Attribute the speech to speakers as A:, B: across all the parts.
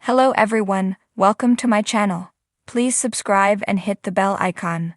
A: Hello everyone, welcome to my channel. Please subscribe and hit the bell icon.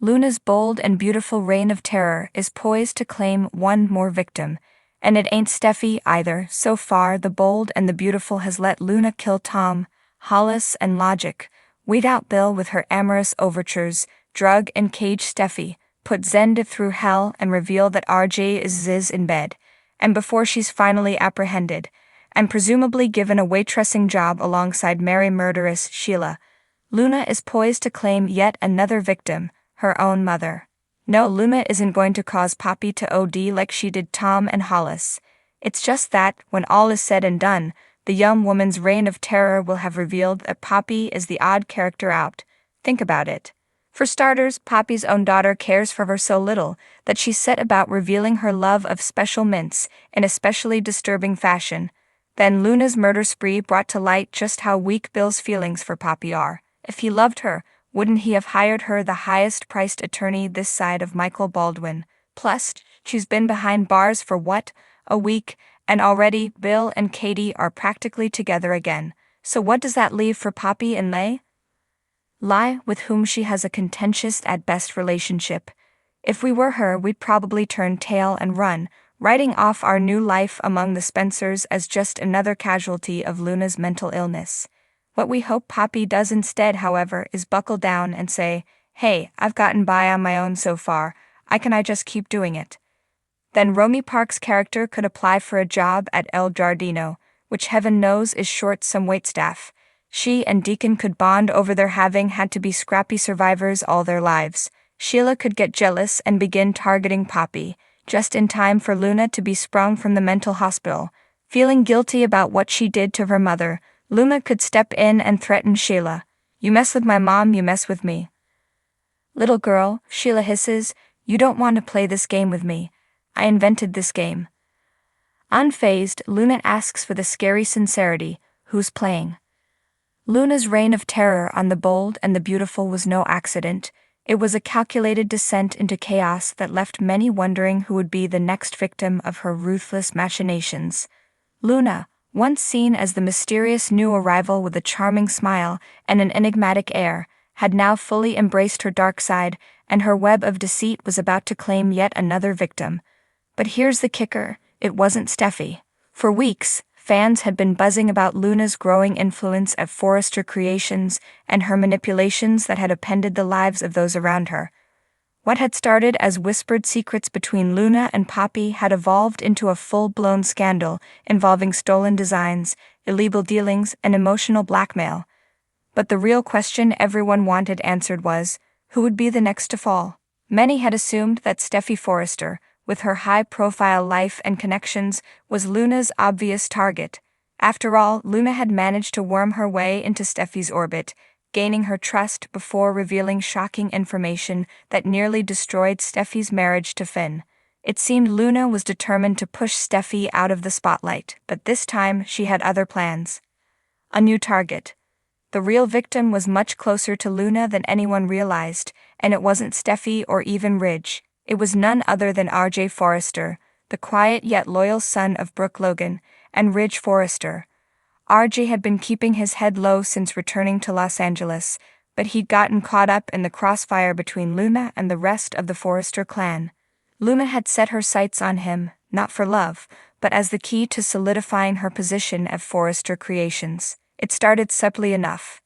A: Luna's bold and beautiful reign of terror is poised to claim one more victim. And it ain't Steffi either. So far, the bold and the beautiful has let Luna kill Tom, Hollis, and Logic, weed out Bill with her amorous overtures, drug and cage Steffi, put Zenda through hell, and reveal that RJ is Ziz in bed. And before she's finally apprehended, and presumably given a waitressing job alongside merry murderess Sheila, Luna is poised to claim yet another victim, her own mother. No, Luna isn't going to cause Poppy to OD like she did Tom and Hollis. It's just that, when all is said and done, the young woman's reign of terror will have revealed that Poppy is the odd character out. Think about it. For starters, Poppy's own daughter cares for her so little that she set about revealing her love of special mints in especially disturbing fashion. Then Luna's murder spree brought to light just how weak Bill's feelings for Poppy are. If he loved her, wouldn't he have hired her, the highest-priced attorney this side of Michael Baldwin? Plus, she's been behind bars for what? A week, and already Bill and Katie are practically together again. So what does that leave for Poppy and Lai, with whom she has a contentious at best relationship? If we were her, we'd probably turn tail and run, writing off our new life among the Spencers as just another casualty of Luna's mental illness. What we hope Poppy does instead, however, is buckle down and say, "Hey, I've gotten by on my own so far, I just keep doing it." Then Romy Park's character could apply for a job at El Giardino, which heaven knows is short some waitstaff. She and Deacon could bond over their having had to be scrappy survivors all their lives. Sheila could get jealous and begin targeting Poppy, just in time for Luna to be sprung from the mental hospital. Feeling guilty about what she did to her mother, Luna could step in and threaten Sheila. "You mess with my mom, you mess with me." "Little girl," Sheila hisses, "you don't want to play this game with me. I invented this game." Unfazed, Luna asks for the scary sincerity, "Who's playing?" Luna's reign of terror on the bold and the beautiful was no accident. It was a calculated descent into chaos that left many wondering who would be the next victim of her ruthless machinations. Luna, once seen as the mysterious new arrival with a charming smile and an enigmatic air, had now fully embraced her dark side, and her web of deceit was about to claim yet another victim. But here's the kicker, it wasn't Steffi. For weeks, fans had been buzzing about Luna's growing influence at Forrester Creations and her manipulations that had upended the lives of those around her. What had started as whispered secrets between Luna and Poppy had evolved into a full-blown scandal involving stolen designs, illegal dealings, and emotional blackmail. But the real question everyone wanted answered was, who would be the next to fall? Many had assumed that Steffi Forrester, with her high-profile life and connections, was Luna's obvious target. After all, Luna had managed to worm her way into Steffi's orbit, gaining her trust before revealing shocking information that nearly destroyed Steffi's marriage to Finn. It seemed Luna was determined to push Steffi out of the spotlight, but this time she had other plans. A new target. The real victim was much closer to Luna than anyone realized, and it wasn't Steffi or even Ridge. It was none other than RJ Forrester, the quiet yet loyal son of Brooke Logan, and Ridge Forrester. RJ had been keeping his head low since returning to Los Angeles, but he'd gotten caught up in the crossfire between Luna and the rest of the Forrester clan. Luna had set her sights on him, not for love, but as the key to solidifying her position at Forrester Creations. It started subtly enough.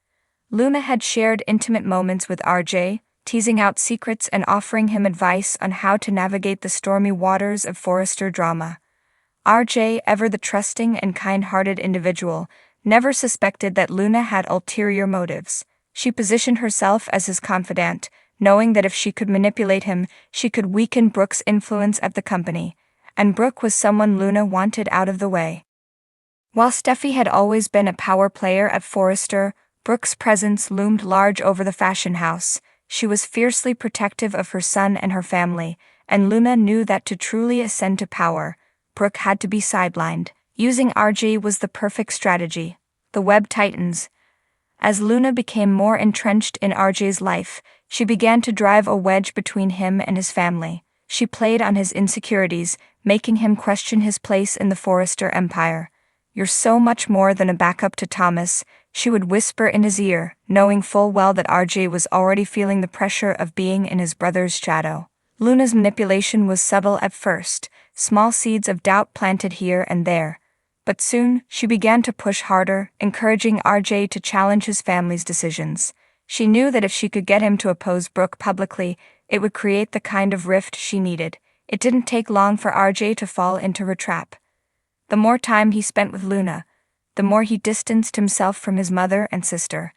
A: Luna had shared intimate moments with RJ, teasing out secrets and offering him advice on how to navigate the stormy waters of Forrester drama. RJ, ever the trusting and kind-hearted individual, never suspected that Luna had ulterior motives. She positioned herself as his confidant, knowing that if she could manipulate him, she could weaken Brooke's influence at the company, and Brooke was someone Luna wanted out of the way. While Steffi had always been a power player at Forrester, Brooke's presence loomed large over the fashion house. She was fiercely protective of her son and her family, and Luna knew that to truly ascend to power, Brooke had to be sidelined. Using RJ was the perfect strategy. The web tightens. As Luna became more entrenched in RJ's life, she began to drive a wedge between him and his family. She played on his insecurities, making him question his place in the Forrester empire. "You're so much more than a backup to Thomas," she would whisper in his ear, knowing full well that RJ was already feeling the pressure of being in his brother's shadow. Luna's manipulation was subtle at first, small seeds of doubt planted here and there. But soon, she began to push harder, encouraging RJ to challenge his family's decisions. She knew that if she could get him to oppose Brooke publicly, it would create the kind of rift she needed. It didn't take long for RJ to fall into her trap. The more time he spent with Luna, the more he distanced himself from his mother and sister.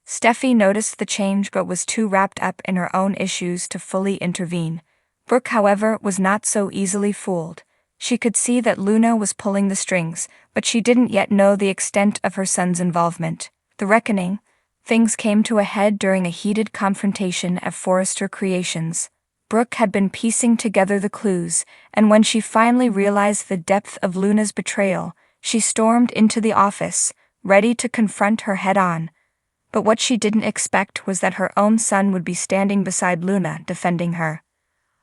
A: Steffi noticed the change but was too wrapped up in her own issues to fully intervene. Brooke, however, was not so easily fooled. She could see that Luna was pulling the strings, but she didn't yet know the extent of her son's involvement. The reckoning. Things came to a head during a heated confrontation at Forrester Creations. Brooke had been piecing together the clues, and when she finally realized the depth of Luna's betrayal, she stormed into the office, ready to confront her head-on. But what she didn't expect was that her own son would be standing beside Luna, defending her.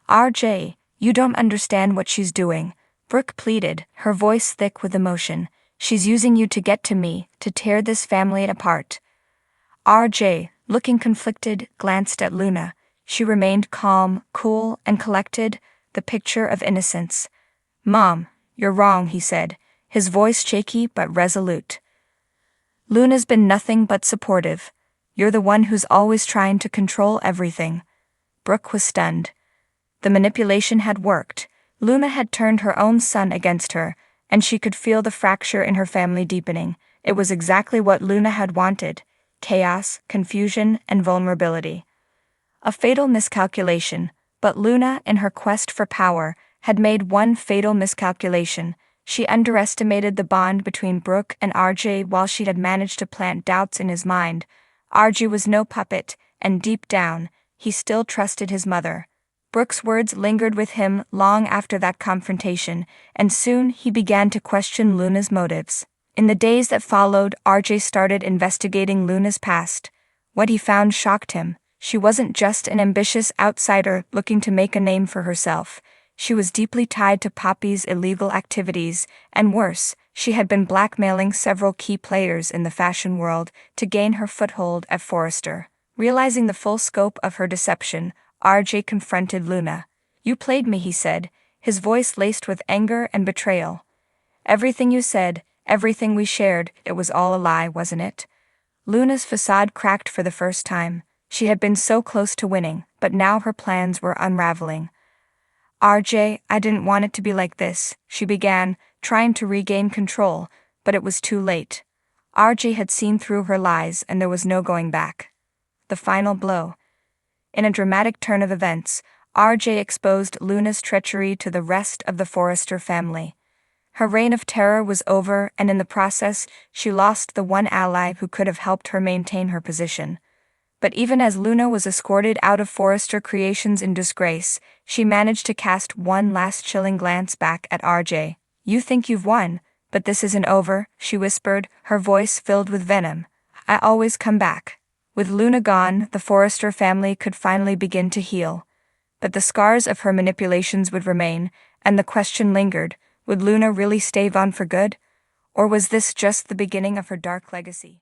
A: "RJ, you don't understand what she's doing," Brooke pleaded, her voice thick with emotion. "She's using you to get to me, to tear this family apart." RJ, looking conflicted, glanced at Luna. She remained calm, cool, and collected, the picture of innocence. "Mom, you're wrong," he said, his voice shaky but resolute. "Luna's been nothing but supportive. You're the one who's always trying to control everything." Brooke was stunned. The manipulation had worked. Luna had turned her own son against her, and she could feel the fracture in her family deepening. It was exactly what Luna had wanted: chaos, confusion, and vulnerability. A fatal miscalculation, but Luna, in her quest for power, had made one fatal miscalculation. She underestimated the bond between Brooke and RJ while she had managed to plant doubts in his mind. RJ was no puppet, and deep down, he still trusted his mother. Brooke's words lingered with him long after that confrontation, and soon he began to question Luna's motives. In the days that followed, RJ started investigating Luna's past. What he found shocked him. She wasn't just an ambitious outsider looking to make a name for herself. She was deeply tied to Poppy's illegal activities, and worse, she had been blackmailing several key players in the fashion world to gain her foothold at Forrester. Realizing the full scope of her deception, RJ confronted Luna. "You played me," he said, his voice laced with anger and betrayal. "Everything you said, everything we shared, it was all a lie, wasn't it?" Luna's facade cracked for the first time. She had been so close to winning, but now her plans were unraveling. "RJ, I didn't want it to be like this," she began, trying to regain control, but it was too late. RJ had seen through her lies and there was no going back. The final blow. In a dramatic turn of events, RJ exposed Luna's treachery to the rest of the Forrester family. Her reign of terror was over, and in the process, she lost the one ally who could have helped her maintain her position. But even as Luna was escorted out of Forrester Creations in disgrace, she managed to cast one last chilling glance back at RJ. "You think you've won, but this isn't over," she whispered, her voice filled with venom. "I always come back." With Luna gone, the Forrester family could finally begin to heal. But the scars of her manipulations would remain, and the question lingered: would Luna really stave on for good? Or was this just the beginning of her dark legacy?